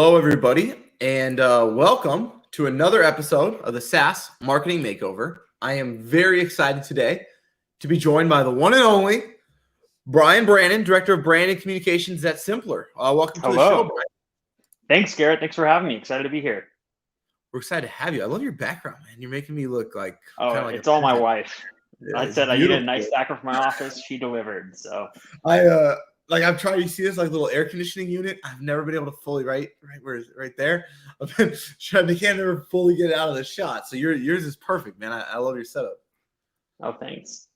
Hello, everybody, and welcome to another episode of the SaaS Marketing Makeover. I am very excited today to be joined by the one and only Brannon, Director of Brand and Communications at Simpplr. Welcome to the show, Brian. Thanks, Garrett. Thanks for having me. Excited to be here. We're excited to have you. I love your background, man. You're making me look like it's all my wife. Yeah, I said I needed a nice stacker for my office. She delivered. So I'm trying to see this little air conditioning unit. I've never been able to fully right there. I've been trying to can't ever fully get it out of the shot. So yours is perfect, man. I love your setup. Oh, thanks.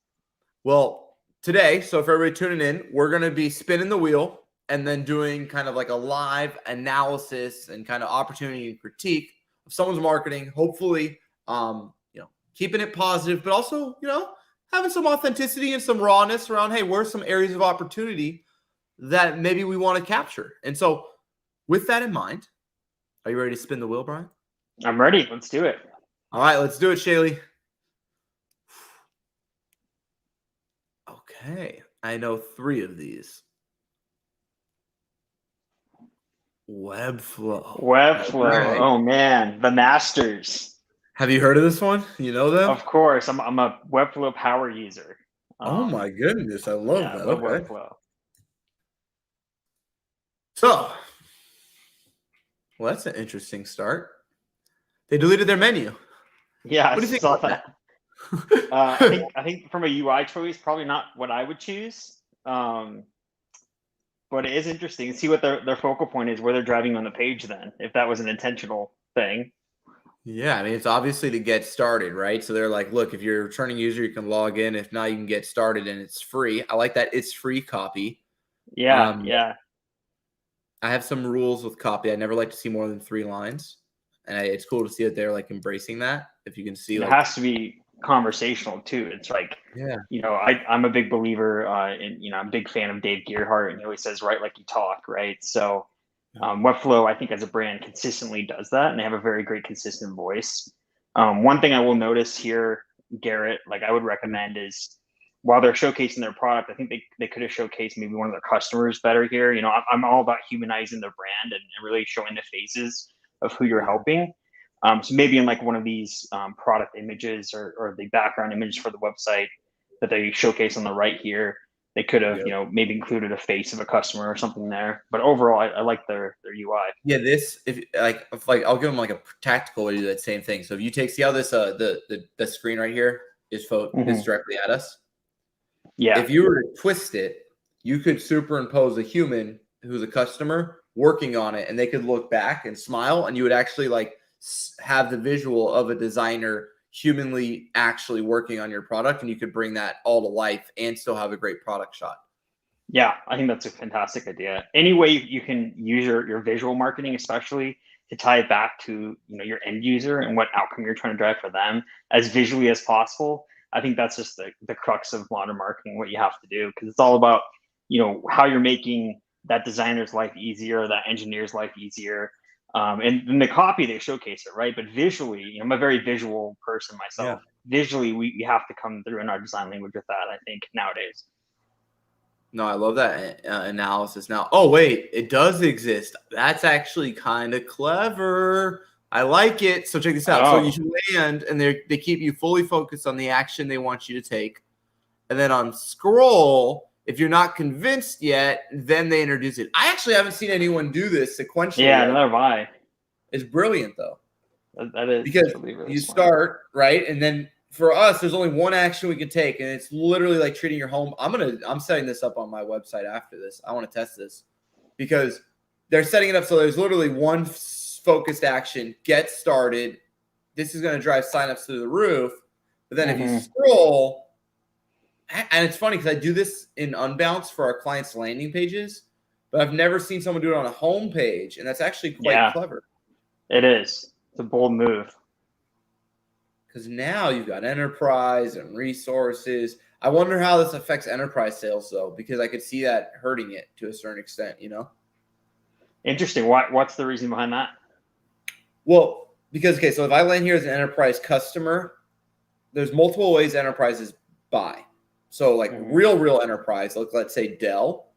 Well, today, so for everybody tuning in, we're gonna be spinning the wheel and then doing kind of like a live analysis and kind of opportunity and critique of someone's marketing. Hopefully, keeping it positive, but also, having some authenticity and some rawness around, hey, where's some areas of opportunity that maybe we want to capture? And so with that in mind, are you ready to spin the wheel, Brian? I'm ready. Let's do it. All right, let's do it, Shaylee. Okay, I know 3 of these. Webflow. Right. Oh, man. The masters. Have you heard of this one? You know them? Of course. I'm a Webflow power user. Oh my goodness. I love that. I love Webflow. So, well, that's an interesting start. They deleted their menu. Yeah, I saw that. I think from a UI choice, probably not what I would choose. But it is interesting to see what their focal point is, where they're driving on the page then, if that was an intentional thing. Yeah, I mean, it's obviously to get started, right? So they're like, look, if you're a returning user, you can log in. If not, you can get started, and it's free. I like that it's free copy. Yeah, I have some rules with copy. I never like to see more than 3 lines. And it's cool to see that they're embracing that. If you can see, it has to be conversational too. It's I'm a big believer in, I'm a big fan of Dave Gerhardt, and he always says, write like you talk, right? So Webflow, I think as a brand consistently does that, and they have a very great consistent voice. One thing I will notice here, Garrett, I would recommend is while they're showcasing their product, I think they could have showcased maybe one of their customers better here. I'm all about humanizing their brand and really showing the faces of who you're helping. So maybe in one of these product images or the background image for the website that they showcase on the right here, they could have, maybe included a face of a customer or something there. But overall, I like their UI. Yeah, I'll give them a tactical way to do that same thing. So if you see how this the screen right here is directly at us. Yeah. If you were to twist it, you could superimpose a human who's a customer working on it, and they could look back and smile, and you would actually have the visual of a designer humanly actually working on your product, and you could bring that all to life and still have a great product shot. Yeah, I think that's a fantastic idea. Any way you can use your visual marketing, especially to tie it back to your end user and what outcome you're trying to drive for them as visually as possible. I think that's just the crux of modern marketing, what you have to do, because it's all about how you're making that designer's life easier, that engineer's life easier. And in the copy, they showcase it, right? But visually, I'm a very visual person myself. Yeah. Visually, we have to come through in our design language with that, I think, nowadays. No, I love that analysis. Now, oh, wait, it does exist. That's actually kind of clever. I like it. So check this out. So you land, and they keep you fully focused on the action they want you to take. And then on scroll, if you're not convinced yet, then they introduce it. I actually haven't seen anyone do this sequentially. Yeah, neither have I. It's brilliant, though. That is because really you start, right? And then for us, there's only one action we can take, and it's literally like treating your home. I'm setting this up on my website after this. I want to test this because they're setting it up so there's literally one focused action, get started. This is going to drive signups through the roof. But then if you scroll, and it's funny because I do this in Unbounce for our clients' landing pages, but I've never seen someone do it on a home page, and that's actually quite clever. It is. It's a bold move. Because now you've got enterprise and resources. I wonder how this affects enterprise sales, though, because I could see that hurting it to a certain extent, Interesting. What's the reason behind that? Well, because, so if I land here as an enterprise customer, there's multiple ways enterprises buy. So real enterprise, let's say Dell,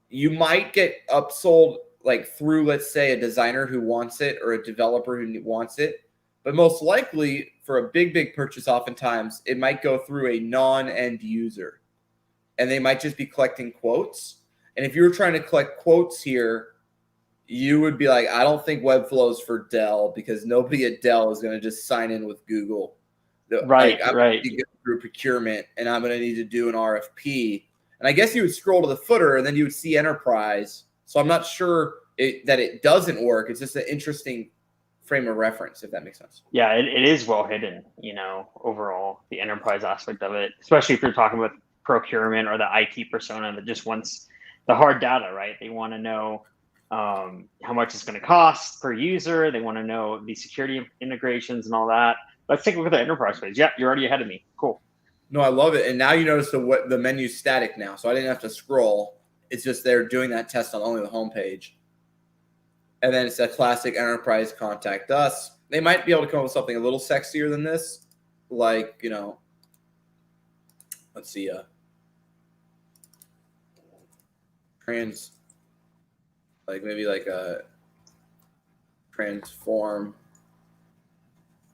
you might get upsold like through, let's say, a designer who wants it or a developer who wants it. But most likely for a big purchase, oftentimes it might go through a non-end user, and they might just be collecting quotes. And if you were trying to collect quotes here, you would be like, I don't think Webflow is for Dell, because nobody at Dell is going to just sign in with Google. Right, I'm right. going to go through procurement, and I'm going to need to do an RFP. And I guess you would scroll to the footer, and then you would see enterprise. So I'm not sure that it doesn't work. It's just an interesting frame of reference, if that makes sense. Yeah, it is well hidden, overall, the enterprise aspect of it, especially if you're talking about procurement or the IT persona that just wants the hard data, right? They want to know how much it's going to cost per user. They want to know the security integrations and all that. Let's take a look at the enterprise page. Yeah, you're already ahead of me. Cool. No, I love it. And now you notice the menu's static now, so I didn't have to scroll. It's just they're doing that test on only the homepage. And then it's a classic enterprise contact us. They might be able to come up with something a little sexier than this. Like, let's see, maybe like a transform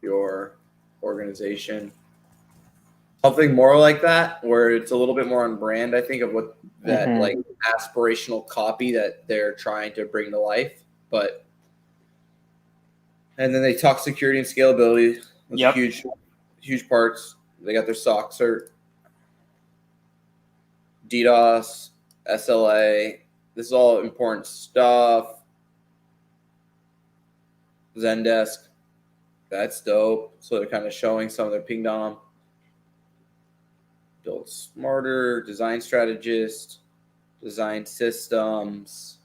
your organization. Something more like that, where it's a little bit more on brand, I think, of what that like aspirational copy that they're trying to bring to life. And then they talk security and scalability. Those huge parts. They got their SOC cert, DDoS, SLA. This is all important stuff. Zendesk. That's dope. So they're kind of showing some of their ping dom. Build smarter, design strategist, design systems.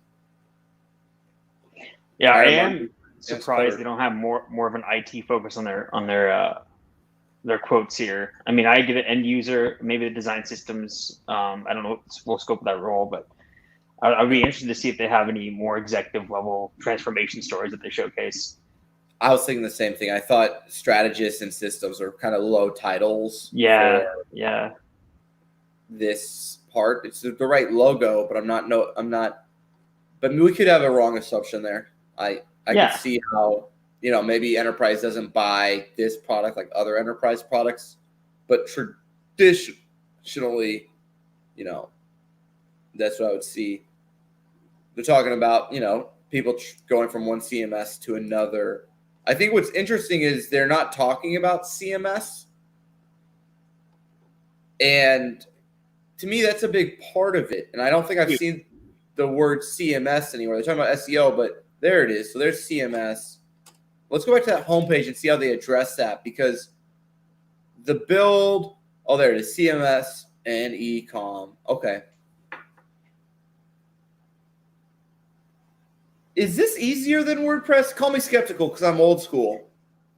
Yeah, I am surprised they don't have more of an IT focus on their quotes here. I mean, I give it end user, maybe the design systems. I don't know the full scope of that role, but I'd be interested to see if they have any more executive level transformation stories that they showcase. I was thinking the same thing. I thought strategists and systems are kind of low titles. Yeah. This part, it's the right logo, but I'm not. But we could have a wrong assumption there. I could see how maybe enterprise doesn't buy this product like other enterprise products, but traditionally, that's what I would see. They're talking about people going from one CMS to another. I think what's interesting is they're not talking about CMS, and to me, that's a big part of it. And I don't think I've seen the word CMS anywhere. They're talking about SEO, but there it is. So there's CMS. Let's go back to that homepage and see how they address that, because the build, there it is, CMS and e-com. Okay. Is this easier than WordPress? Call me skeptical because I'm old school.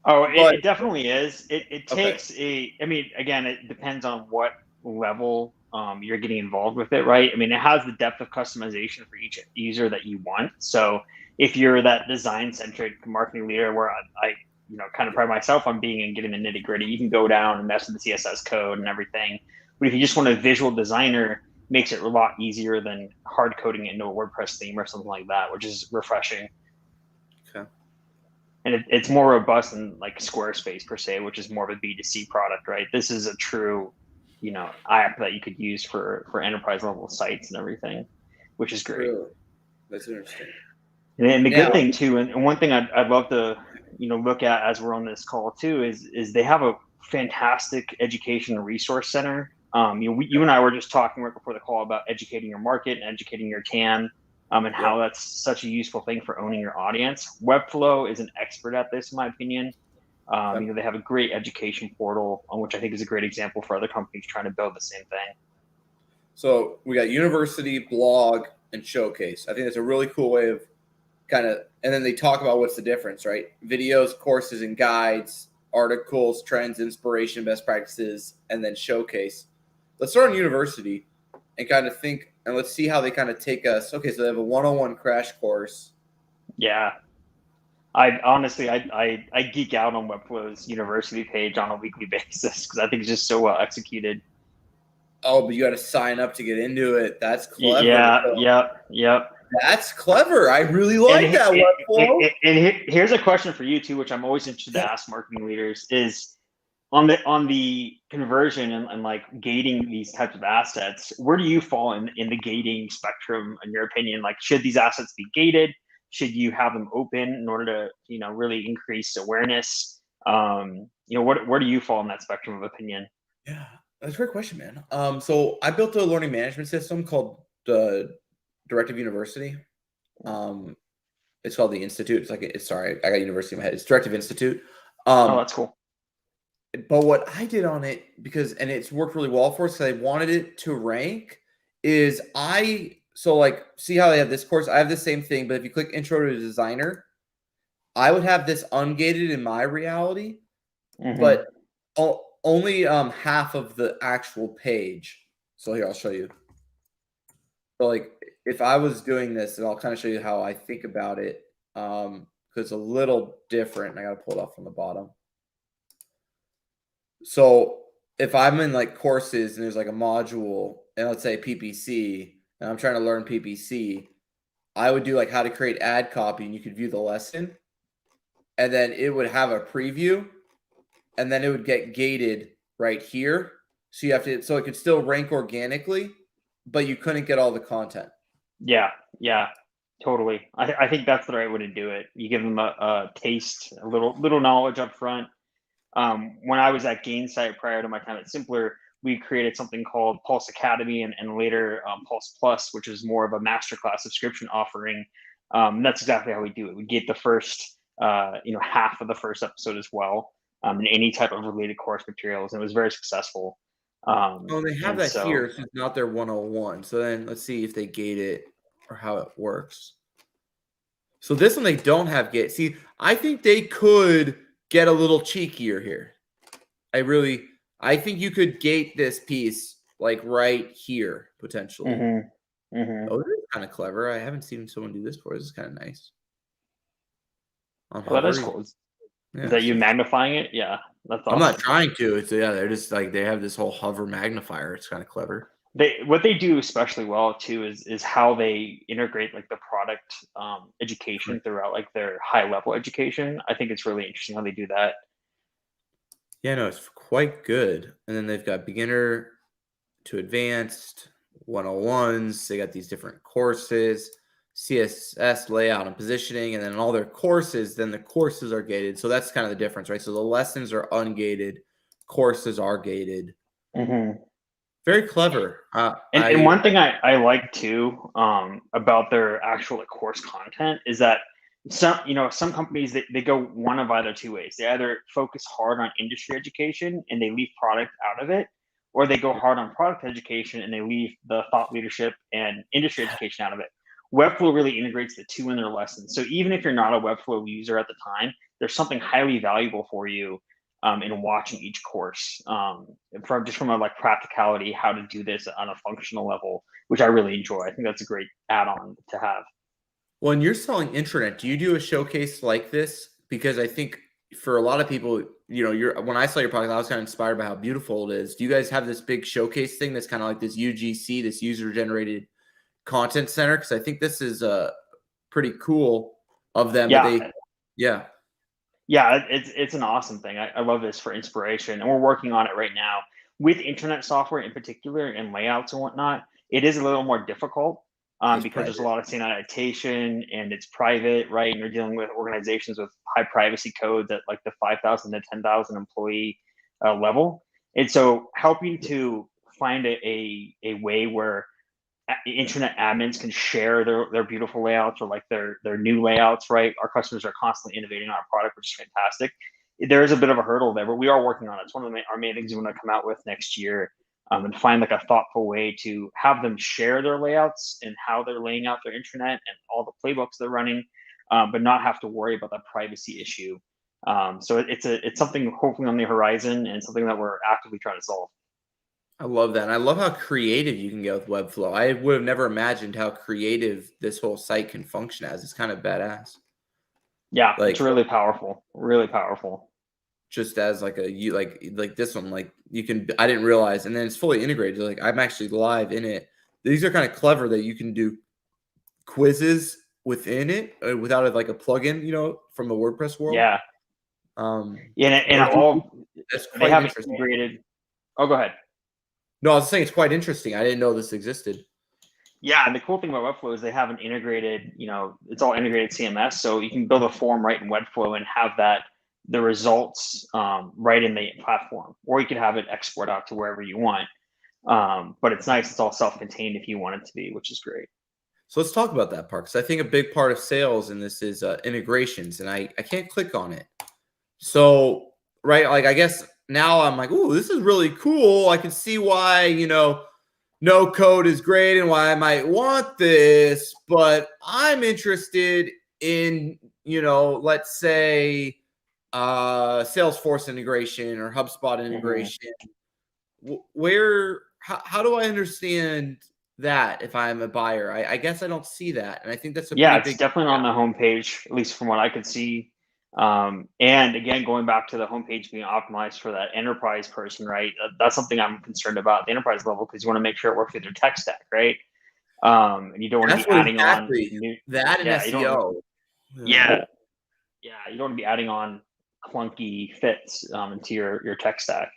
Oh, it definitely is. It takes again, it depends on what level you're getting involved with it, right? I mean, it has the depth of customization for each user that you want. So if you're that design-centric marketing leader where I kind of pride myself on being and getting the nitty-gritty, you can go down and mess with the CSS code and everything. But if you just want a visual designer, it makes it a lot easier than hard coding it into a WordPress theme or something like that, which is refreshing. Okay. And it's more robust than like Squarespace per se, which is more of a B2C product, right? This is a true app that you could use for enterprise level sites and everything, which is great. Really? That's interesting. And the good thing too, and one thing I'd love to look at as we're on this call too is they have a fantastic education resource center. You and I were just talking right before the call about educating your market and educating your TAM, and how that's such a useful thing for owning your audience. Webflow is an expert at this, in my opinion. They have a great education portal, which I think is a great example for other companies trying to build the same thing. So we got university, blog, and showcase. I think that's a really cool way of and then they talk about what's the difference, right? Videos, courses, and guides, articles, trends, inspiration, best practices, and then showcase. Let's start on university and kind of think, and let's see how they kind of take us. Okay, so they have a 101 crash course. Yeah. I honestly geek out on Webflow's university page on a weekly basis because I think it's just so well executed. Oh, but you got to sign up to get into it. That's clever. Yeah, yep. That's clever. I really like that Webflow. And here's a question for you too, which I'm always interested to ask marketing leaders: is on the conversion and like gating these types of assets. Where do you fall in the gating spectrum, in your opinion? Like, should these assets be gated? Should you have them open in order to really increase awareness? Where do you fall in that spectrum of opinion? Yeah, that's a great question, man. So I built a learning management system called the Directive University. It's called the Institute. It's like sorry, I got university in my head. It's Directive Institute. Oh, that's cool. But what I did on it, and it's worked really well for us because I wanted it to rank, is see how I have this course? I have the same thing, but if you click Intro to Designer, I would have this ungated in my reality, but only half of the actual page. So here, I'll show you. So like if I was doing this, and I'll kind of show you how I think about it, because it's a little different. I got to pull it off from the bottom. So if I'm in like courses and there's like a module, and let's say PPC, and I'm trying to learn PPC, I would do like how to create ad copy, and you could view the lesson, and then it would have a preview, and then it would get gated right here. So so it could still rank organically, but you couldn't get all the content. Yeah, totally. I think that's the right way to do it. You give them a taste, a little knowledge up front. When I was at Gainsight prior to my time at Simpplr, we created something called Pulse Academy and later Pulse Plus, which is more of a masterclass subscription offering. That's exactly how we do it. We get the first, half of the first episode as well, and any type of related course materials, and it was very successful. They have that here. So it's not their 101. So then let's see if they gate it or how it works. So this one they don't have gate. See, I think they could get a little cheekier here. I think you could gate this piece like right here potentially. Oh, this is kind of clever. I haven't seen someone do this before. This is kind of nice. That is cool. Is that you magnifying it? Yeah, that's awesome. I'm not trying to. They're just like they have this whole hover magnifier. It's kind of clever. What they do especially well too is how they integrate like the product education throughout like their high level education. I think it's really interesting how they do that. Yeah, no, it's quite good. And then they've got beginner to advanced, 101s. They got these different courses, CSS layout and positioning, and then all their courses, then the courses are gated. So that's kind of the difference, right? So the lessons are ungated, courses are gated. Very clever. And one thing I like too about their actual like, course content is that some companies they go one of either two ways. They either focus hard on industry education and they leave product out of it, or they go hard on product education and they leave the thought leadership and industry education out of it. Webflow really integrates the two in their lessons. So even if you're not a Webflow user at the time, there's something highly valuable for you in watching each course from a like practicality, how to do this on a functional level, which I really enjoy. I think that's a great add-on to have. When you're selling intranet, do you do a showcase like this? Because I think for a lot of people, when I saw your product, I was kind of inspired by how beautiful it is. Do you guys have this big showcase thing that's kind of like this UGC, this user-generated content center? Because I think this is pretty cool of them. Yeah, it's an awesome thing. I love this for inspiration, and we're working on it right now with internet software in particular and layouts and whatnot. It is a little more difficult because there's a lot of sanitization and it's private, right? And you're dealing with organizations with high privacy codes at like the 5,000 to 10,000 employee level. And so helping to find a way where internet admins can share their beautiful layouts or like their new layouts, right? Our customers are constantly innovating on our product, which is fantastic. There is a bit of a hurdle there, but we are working on it. It's one of our main things we want to come out with next year and find like a thoughtful way to have them share their layouts and how they're laying out their intranet and all the playbooks they're running, but not have to worry about that privacy issue. So it's something hopefully on the horizon and something that we're actively trying to solve. I love that. And I love how creative you can get with Webflow. I would have never imagined how creative this whole site can function as. It's kind of badass. Yeah, it's really powerful. Really powerful. Just as like like this one, like I didn't realize, and then it's fully integrated. Like I'm actually live in it. These are kind of clever that you can do quizzes within it without a plugin, from the WordPress world. Yeah. That's they quite have interesting. integrated. Oh, go ahead. No, I was saying it's quite interesting. I didn't know this existed. Yeah, and the cool thing about Webflow is they have an integrated, it's all integrated CMS, so you can build a form right in Webflow and have the results right in the platform, or you could have it export out to wherever you want. But it's nice; it's all self-contained if you want it to be, which is great. So let's talk about that part, because I think a big part of sales in this is integrations, and I can't click on it. So, right, I guess now I'm like, ooh, this is really cool. I can see why, no code is great and why I might want this, but I'm interested in, let's say Salesforce integration or HubSpot integration. How do I understand that if I'm a buyer? I guess I don't see that. And I think that's it's definitely on the homepage, at least from what I could see. And again, going back to the homepage being optimized for that enterprise person, right? That's something I'm concerned about, the enterprise level, because you want to make sure it works with your tech stack, right? And you don't want to be adding on that and SEO. You don't want to be adding on clunky fits into your tech stack.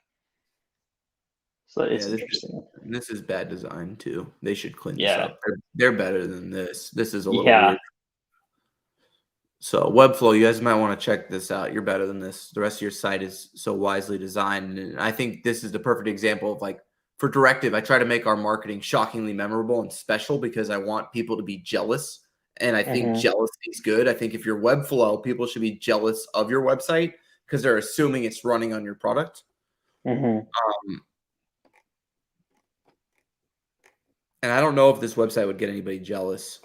So it's interesting. This is bad design too. They should clean this up. They're better than this. This is a little weird. So Webflow, you guys might want to check this out. You're better than this. The rest of your site is so wisely designed. And I think this is the perfect example of for Directive, I try to make our marketing shockingly memorable and special because I want people to be jealous. And I think jealousy is good. I think if you're Webflow, people should be jealous of your website because they're assuming it's running on your product. And I don't know if this website would get anybody jealous.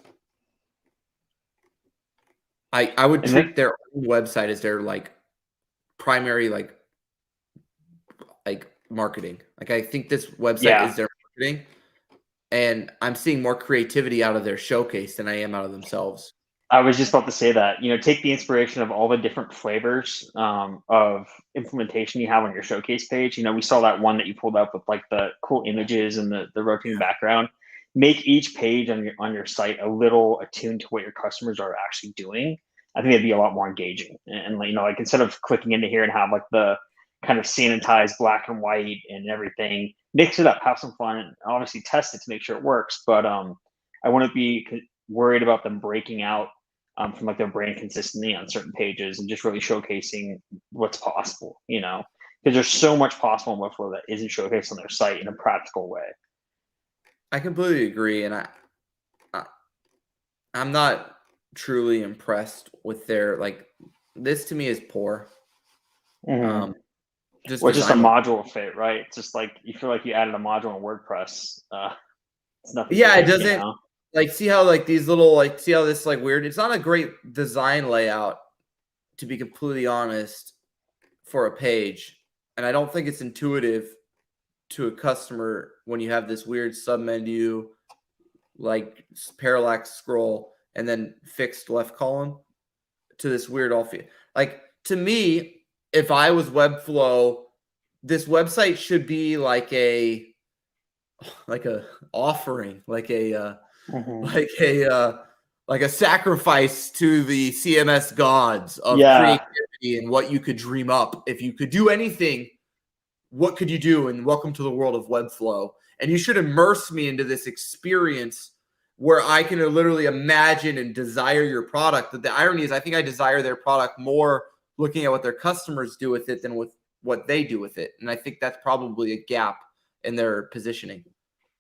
I would treat their own website as their primary marketing. I think this website is their marketing, and I'm seeing more creativity out of their showcase than I am out of themselves. I was just about to say that, take the inspiration of all the different flavors of implementation you have on your showcase page. We saw that one that you pulled up with the cool images and the rotating background. Make each page on your site a little attuned to what your customers are actually doing. I think it'd be a lot more engaging. And instead of clicking into here and have the kind of sanitized black and white and everything, mix it up, have some fun, and obviously test it to make sure it works. But I wouldn't be worried about them breaking out from their brand consistency on certain pages and just really showcasing what's possible, because there's so much possible in Webflow that isn't showcased on their site in a practical way. I completely agree, and I'm not truly impressed with their this. To me is poor. Just a module fit, right? It's just you feel like you added a module in WordPress. It's nothing. Yeah, it doesn't see how these little see how this weird. It's not a great design layout, to be completely honest, for a page, and I don't think it's intuitive to a customer when you have this weird sub menu, parallax scroll and then fixed left column to this weird to me, if I was Webflow, this website should be like a offering, like a sacrifice to the CMS gods of creativity and what you could dream up. If you could do anything, what could you do? And welcome to the world of Webflow. And you should immerse me into this experience where I can literally imagine and desire your product. But the irony is I think I desire their product more looking at what their customers do with it than with what they do with it. And I think that's probably a gap in their positioning.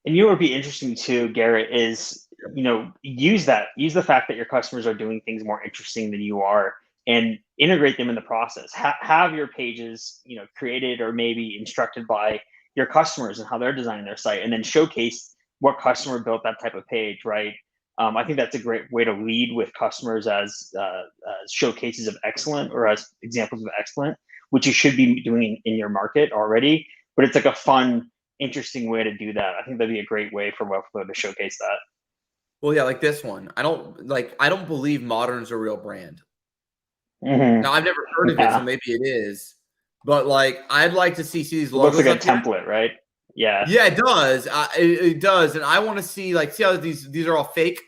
And what would be interesting too, Garrett, is, use the fact that your customers are doing things more interesting than you are and integrate them in the process. Have your pages, created or maybe instructed by your customers and how they're designing their site, and then showcase what customer built that type of page, right? I think that's a great way to lead with customers as showcases of excellent or as examples of excellent, which you should be doing in your market already. But it's a fun, interesting way to do that. I think that'd be a great way for Webflow to showcase that. Well, yeah, like this one. I don't believe Modern's a real brand. Now, I've never heard of it, so maybe it is. But I'd like to see these logos. Looks like a template, right? Yeah. Yeah, it does. It does, and I want to see see how these are all fake.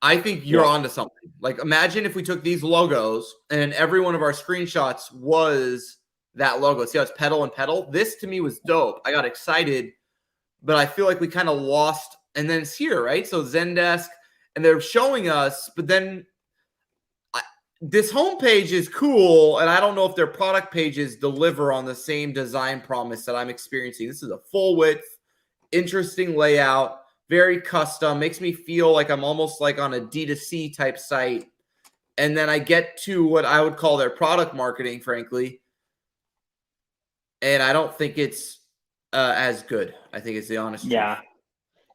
I think you're onto something. Like, imagine if we took these logos and every one of our screenshots was that logo. See how it's pedal and pedal? This to me was dope. I got excited, but I feel like we kind of lost. And then it's here, right? So Zendesk, and they're showing us, but then this homepage is cool, and I don't know if their product pages deliver on the same design promise that I'm experiencing. This is a full width, interesting layout, very custom, makes me feel like I'm almost like on a D2C type site. And then I get to what I would call their product marketing, frankly, and I don't think it's as good. I think it's the honest truth.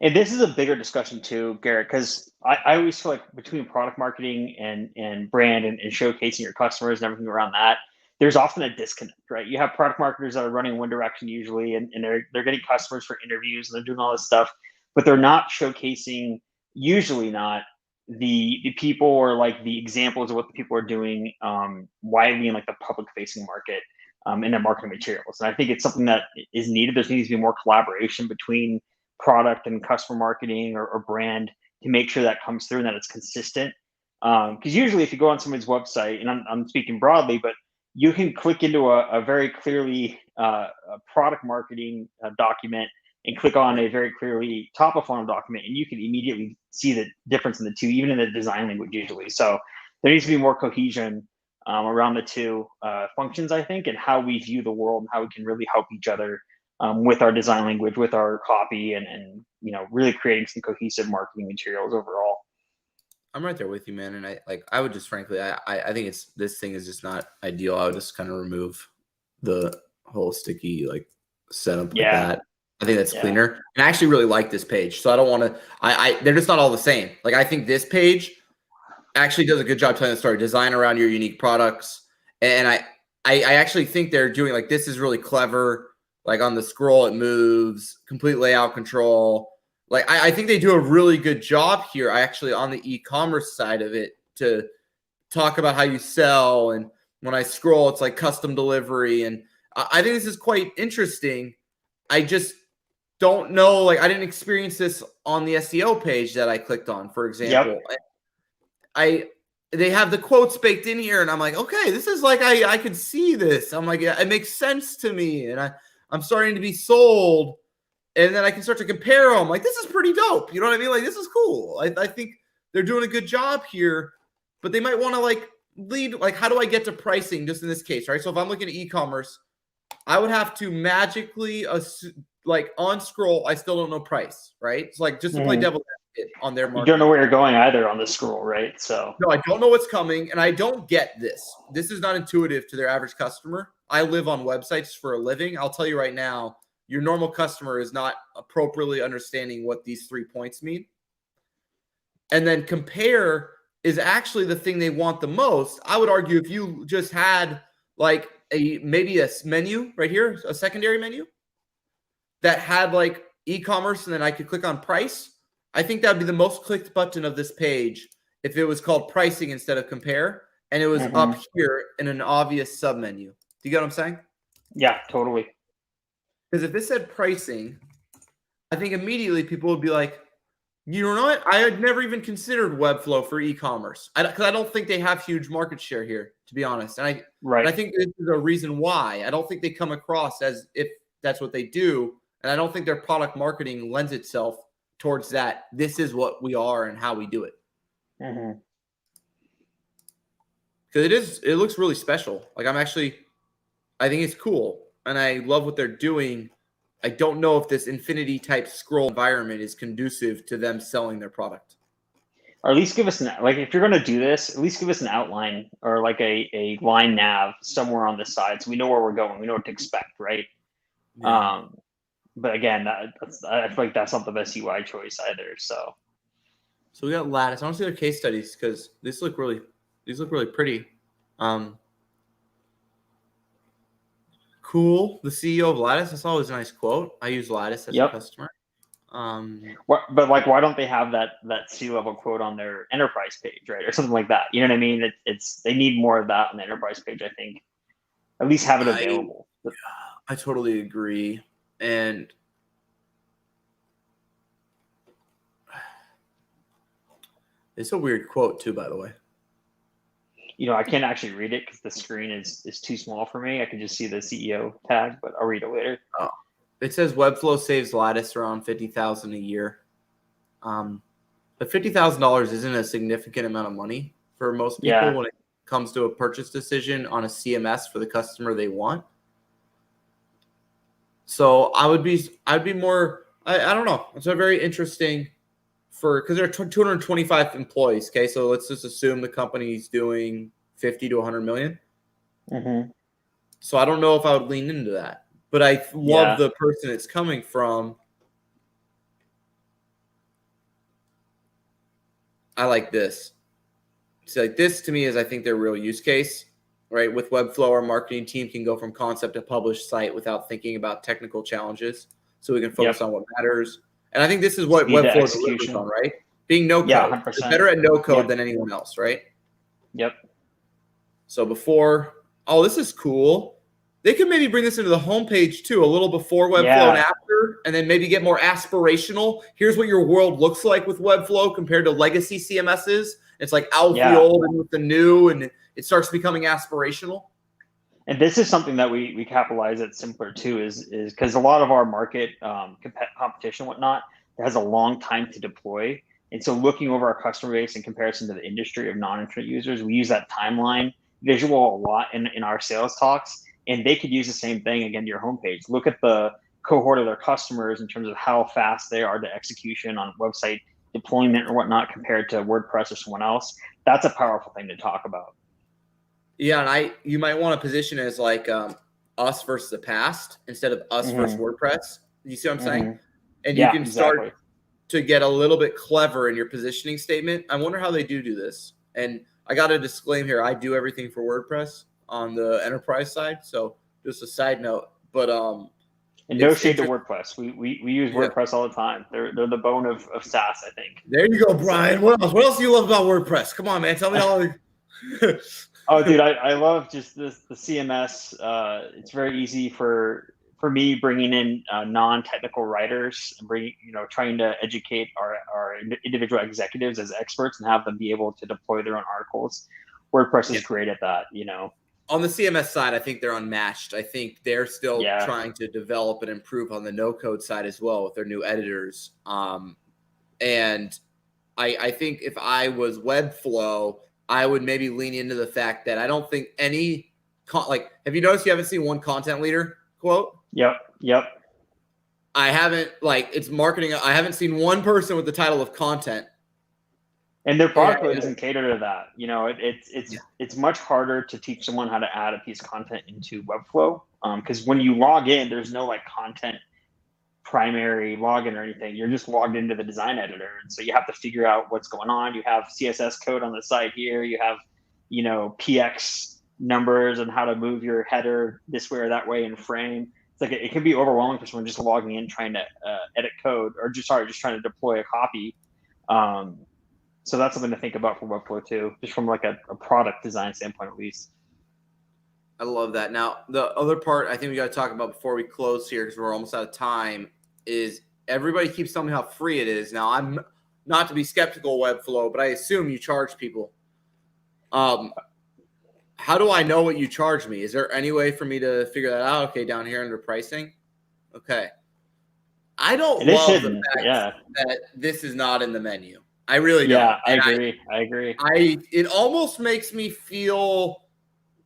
And this is a bigger discussion too, Garrett, because I always feel like between product marketing and brand and showcasing your customers and everything around that, there's often a disconnect, right? You have product marketers that are running one direction usually, and they're getting customers for interviews and they're doing all this stuff, but they're not showcasing, usually not, the people or like the examples of what the people are doing widely in like the public facing market in their marketing materials. And I think it's something that is needed. There needs to be more collaboration between product and customer marketing or brand to make sure that comes through and that it's consistent. Because usually if you go on somebody's website, and I'm speaking broadly, but you can click into a very clearly a product marketing document and click on a very clearly top of funnel document, and you can immediately see the difference in the two, even in the design language usually. So there needs to be more cohesion around the two functions, I think, and how we view the world and how we can really help each other with our design language, with our copy, and really creating some cohesive marketing materials overall. I'm right there with you, man. And I would just frankly, I think this thing is just not ideal. I would just kind of remove the whole sticky like setup like that. I think that's cleaner. And I actually really like this page. So I don't want to, they're just not all the same. Like I think this page actually does a good job telling the story, design around your unique products. And I actually think they're doing like, this is really clever. Like on the scroll, it moves, complete layout control. Like I think they do a really good job here. I actually on the e-commerce side of it to talk about how you sell. And when I scroll, it's like custom delivery. And I think this is quite interesting. I just don't know. Like I didn't experience this on the SEO page that I clicked on, for example. They have the quotes baked in here, and I'm like, okay, this is like I could see this. I'm like, yeah, it makes sense to me, and I'm starting to be sold, and then I can start to compare them. Like, this is pretty dope. You know what I mean? Like, this is cool. I think they're doing a good job here, but they might want to like lead. Like, how do I get to pricing? Just in this case, right? So if I'm looking at e-commerce, I would have to magically like on scroll. I still don't know price, right? It's like just to play devil's advocate on their market. You don't know where you're going either on the scroll, right? So no, I don't know what's coming, and I don't get this. This is not intuitive to their average customer. I live on websites for a living. I'll tell you right now, your normal customer is not appropriately understanding what these 3 points mean. And then compare is actually the thing they want the most. I would argue if you just had like maybe a menu right here, a secondary menu that had like e-commerce, and then I could click on price. I think that would be the most clicked button of this page if it was called pricing instead of compare, and it was up here in an obvious submenu. Do you get what I'm saying? Yeah, totally. Because if it said pricing, I think immediately people would be like, you know what? I had never even considered Webflow for e-commerce because I don't think they have huge market share here, to be honest. And I think this is a reason why. I don't think they come across as if that's what they do, and I don't think their product marketing lends itself towards that. This is what we are and how we do it. Because it looks really special. Like I think it's cool, and I love what they're doing. I don't know if this infinity type scroll environment is conducive to them selling their product. Or at least give us if you're going to do this, at least give us an outline or like a line nav somewhere on the side so we know where we're going. We know what to expect, right? Yeah. But again, I feel like that's not the best UI choice either. So we got Lattice. I want to see their case studies because these look really pretty. Cool. The CEO of Lattice. That's always a nice quote. I use Lattice as a customer. But like, why don't they have that C-level quote on their enterprise page, right, or something like that? You know what I mean? They need more of that on the enterprise page. I think at least have it available. I totally agree. And It's a weird quote too, by the way. I can't actually read it because the screen is too small for me. I can just see the CEO tag, but I'll read it later. Oh. It says Webflow saves Lattice around $50,000 a year. But $50,000 isn't a significant amount of money for most people when it comes to a purchase decision on a CMS for the customer they want. So I'd be more, I don't know. It's a very interesting because there are 225 employees. Okay. So let's just assume the company's doing 50 to 100 million. Mm-hmm. So I don't know if I would lean into that, but I love the person it's coming from. I like this. So like this to me is, I think, their real use case, right? With Webflow, our marketing team can go from concept to published site without thinking about technical challenges. So we can focus on what matters. And I think this is what Webflow delivers on, right? Being no code. Yeah, 100%. They're better at no code than anyone else, right? Yep. So this is cool. They could maybe bring this into the homepage too, a little before Webflow and after, and then maybe get more aspirational. Here's what your world looks like with Webflow compared to legacy CMSs. It's like out the old and with the new, and it starts becoming aspirational. And this is something that we capitalize at Simpplr too, is because a lot of our market competition and whatnot has a long time to deploy. And so looking over our customer base in comparison to the industry of non-internet users, we use that timeline visual a lot in our sales talks. And they could use the same thing again to your homepage. Look at the cohort of their customers in terms of how fast they are to execution on website deployment or whatnot compared to WordPress or someone else. That's a powerful thing to talk about. Yeah, and you might want to position it as like us versus the past instead of us versus WordPress. You see what I'm saying? And you can start to get a little bit clever in your positioning statement. I wonder how they do this. And I got to disclaim here, I do everything for WordPress on the enterprise side. So just a side note, but and no shade to WordPress. We use WordPress all the time. They're the bone of SaaS, I think. There you go, Brian. What else do you love about WordPress? Come on, man. Tell me all. Oh, dude, I love just the CMS. It's very easy for me bringing in non-technical writers and trying to educate our individual executives as experts and have them be able to deploy their own articles. WordPress is great at that, On the CMS side, I think they're unmatched. I think they're still trying to develop and improve on the no-code side as well with their new editors. And I think if I was Webflow, I would maybe lean into the fact that I don't think have you noticed you haven't seen one content leader quote? Yep. I haven't, it's marketing. I haven't seen one person with the title of content. And their product really doesn't cater to that. It's much harder to teach someone how to add a piece of content into Webflow. Because when you log in, there's no content primary login or anything. You're just logged into the design editor. And so you have to figure out what's going on. You have CSS code on the side here. You have, PX numbers and how to move your header this way or that way in frame. It's like it can be overwhelming for someone just logging in, trying to edit code or just trying to deploy a copy. So that's something to think about for Webflow too, just from a product design standpoint, at least. I love that. Now, the other part I think we got to talk about before we close here, because we're almost out of time, is everybody keeps telling me how free it is. Now, I'm not to be skeptical of Webflow, but I assume you charge people. How do I know what you charge me? Is there any way for me to figure that out? Okay, down here under pricing. Okay. I don't love the fact that this is not in the menu. I really don't. Yeah, I agree. It almost makes me feel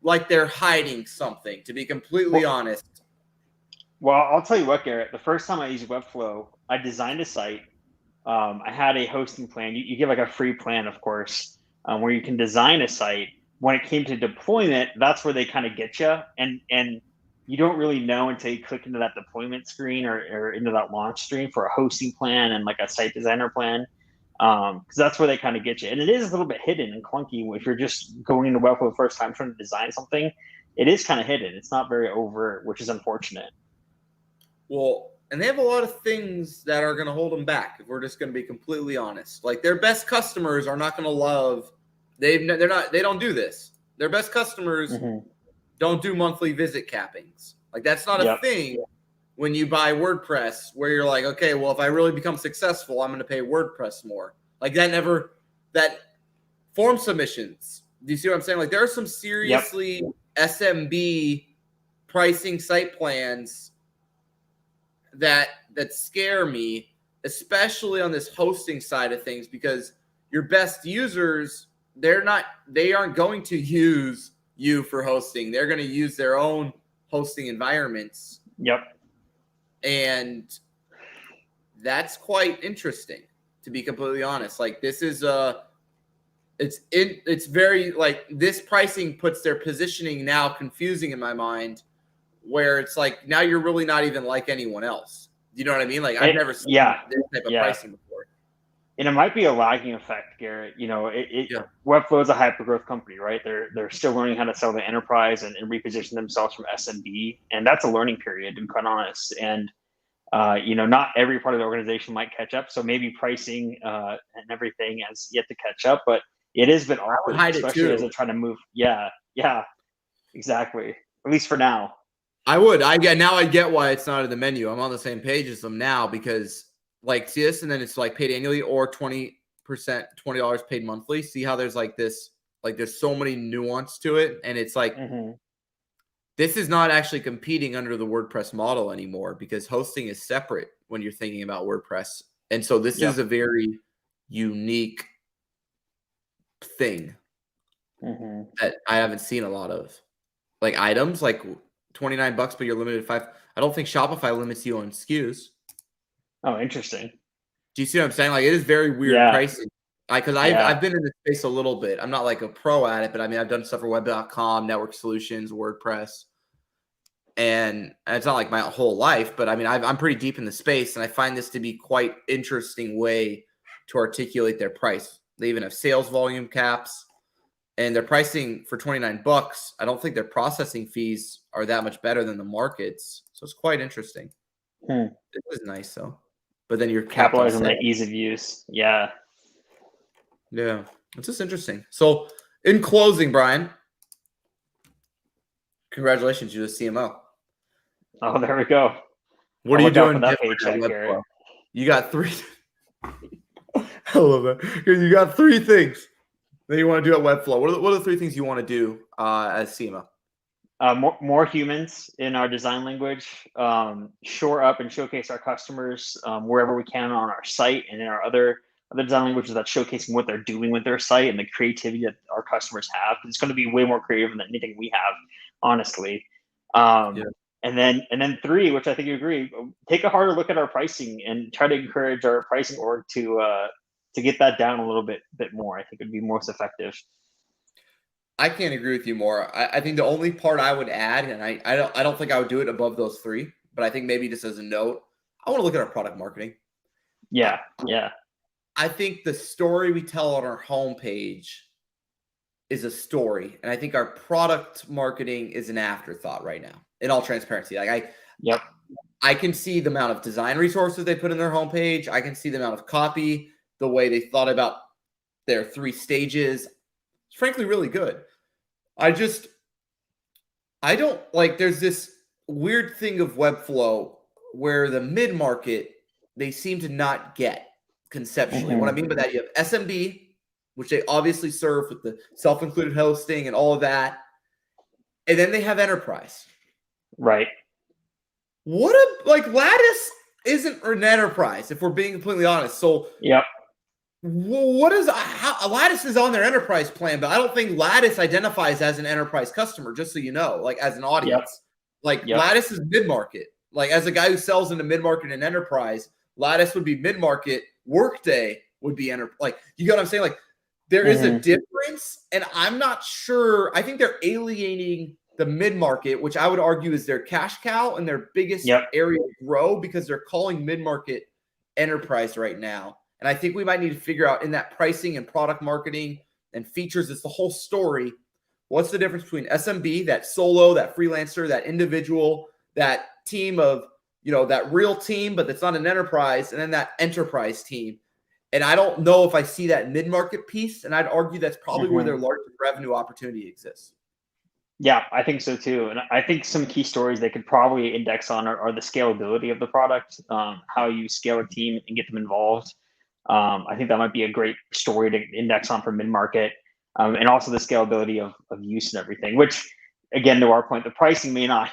like they're hiding something, to be completely honest. Well, I'll tell you what, Garrett. The first time I used Webflow, I designed a site. I had a hosting plan. You get a free plan, of course, where you can design a site. When it came to deployment, that's where they kind of get you. And you don't really know until you click into that deployment screen or into that launch screen for a hosting plan and a site designer plan. Because that's where they kind of get you. And it is a little bit hidden and clunky if you're just going into Webflow the first time trying to design something. It is kind of hidden. It's not very overt, which is unfortunate. Well, and they have a lot of things that are going to hold them back, if we're just going to be completely honest. Their best customers are not going to love. They don't do this. Their best customers don't do monthly visit cappings. That's not a thing when you buy WordPress, where you're okay, well, if I really become successful, I'm going to pay WordPress more. That that form submissions. Do you see what I'm saying? Like there are some seriously SMB pricing site plans that scare me, especially on this hosting side of things, because your best users, they aren't going to use you for hosting. They're going to use their own hosting environments. Yep. And that's quite interesting, to be completely honest. Like this is it's very like this pricing puts their positioning now confusing in my mind, where it's like now you're really not even like anyone else. You know what I mean? Like I've never seen this type of pricing before. And it might be a lagging effect, Garrett. You know, Webflow is a hyper-growth company, right? They're still learning how to sell the enterprise and reposition themselves from SMB, and that's a learning period, to be quite honest. And you know, not every part of the organization might catch up, so maybe pricing and everything has yet to catch up. But it has been awkward, especially as they're trying to move. Yeah, exactly. At least for now. I get why it's not in the menu. I'm on the same page as them now, because like see this, and then it's like paid annually or 20%, $20 paid monthly. See how there's like this, like there's so many nuance to it, and it's like this is not actually competing under the WordPress model anymore, because hosting is separate when you're thinking about WordPress, and so this is a very unique thing that I haven't seen a lot of. Like items like $29, but you're limited to 5. I don't think Shopify limits you on SKUs. Oh, interesting. Do you see what I'm saying? Like it is very weird pricing. Because I've been in this space a little bit. I'm not like a pro at it, but I mean I've done stuff for web.com, network solutions, WordPress, and it's not like my whole life, but I mean I'm pretty deep in the space, and I find this to be quite interesting way to articulate their price. They even have sales volume caps, and their pricing for $29. I don't think their processing fees are that much better than the markets, so it's quite interesting. It was nice though, but then you're capitalizing on the ease of use. Yeah, it's just interesting. So, in closing, Brian, congratulations, you're the CMO. Oh, there we go. What are you doing? That paycheck, Garrett. You got 3. I love that. You got 3 things that you want to do at Webflow. What are the 3 things you want to do as CMO? More humans in our design language, shore up and showcase our customers wherever we can on our site and in our other design languages, that showcasing what they're doing with their site and the creativity that our customers have. It's going to be way more creative than anything we have, honestly. And then 3, which I think you agree, take a harder look at our pricing and try to encourage our pricing org to get that down a little bit more. I think it would be most effective. I can't agree with you more. I think the only part I would add, and I don't think I would do it above those 3, but I think maybe just as a note, I want to look at our product marketing. Yeah. I think the story we tell on our homepage is a story, and I think our product marketing is an afterthought right now. In all transparency, like I can see the amount of design resources they put in their homepage. I can see the amount of copy, the way they thought about their 3 stages. It's frankly really good. I don't like, there's this weird thing of Webflow where the mid-market, they seem to not get conceptually. What I mean by that, you have SMB, which they obviously serve with the self-included hosting and all of that. And then they have enterprise. Right. Lattice isn't an enterprise, if we're being completely honest. So Lattice is on their enterprise plan, but I don't think Lattice identifies as an enterprise customer, just so you know, like as an audience. Lattice is mid-market. Like as a guy who sells into mid-market and enterprise, Lattice would be mid-market, Workday would be enterprise. Like, you get what I'm saying? Like there is a difference, and I'm not sure. I think they're alienating the mid-market, which I would argue is their cash cow and their biggest area to grow, because they're calling mid-market enterprise right now. And I think we might need to figure out in that pricing and product marketing and features, it's the whole story. What's the difference between SMB, that solo, that freelancer, that individual, that team of, that real team, but that's not an enterprise, and then that enterprise team. And I don't know if I see that mid-market piece, and I'd argue that's probably where their largest revenue opportunity exists. Yeah, I think so too. And I think some key stories they could probably index on are the scalability of the product, how you scale a team and get them involved. I think that might be a great story to index on for mid-market, and also the scalability of use and everything, which again, to our point, the pricing may not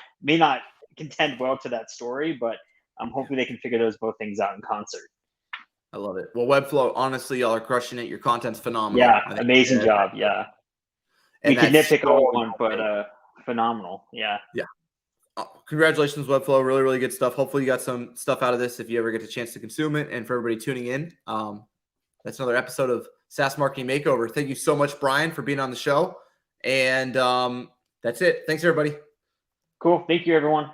contend well to that story, but hopefully they can figure those both things out in concert. I love it. Well, Webflow, honestly, y'all are crushing it. Your content's phenomenal. Yeah, amazing job. Yeah. We could nitpick all we want, but phenomenal. Yeah. Yeah. Congratulations, Webflow. Really, really good stuff. Hopefully you got some stuff out of this if you ever get the chance to consume it. And for everybody tuning in, that's another episode of SaaS Marketing Makeover. Thank you so much, Brian, for being on the show. And that's it. Thanks, everybody. Cool. Thank you, everyone.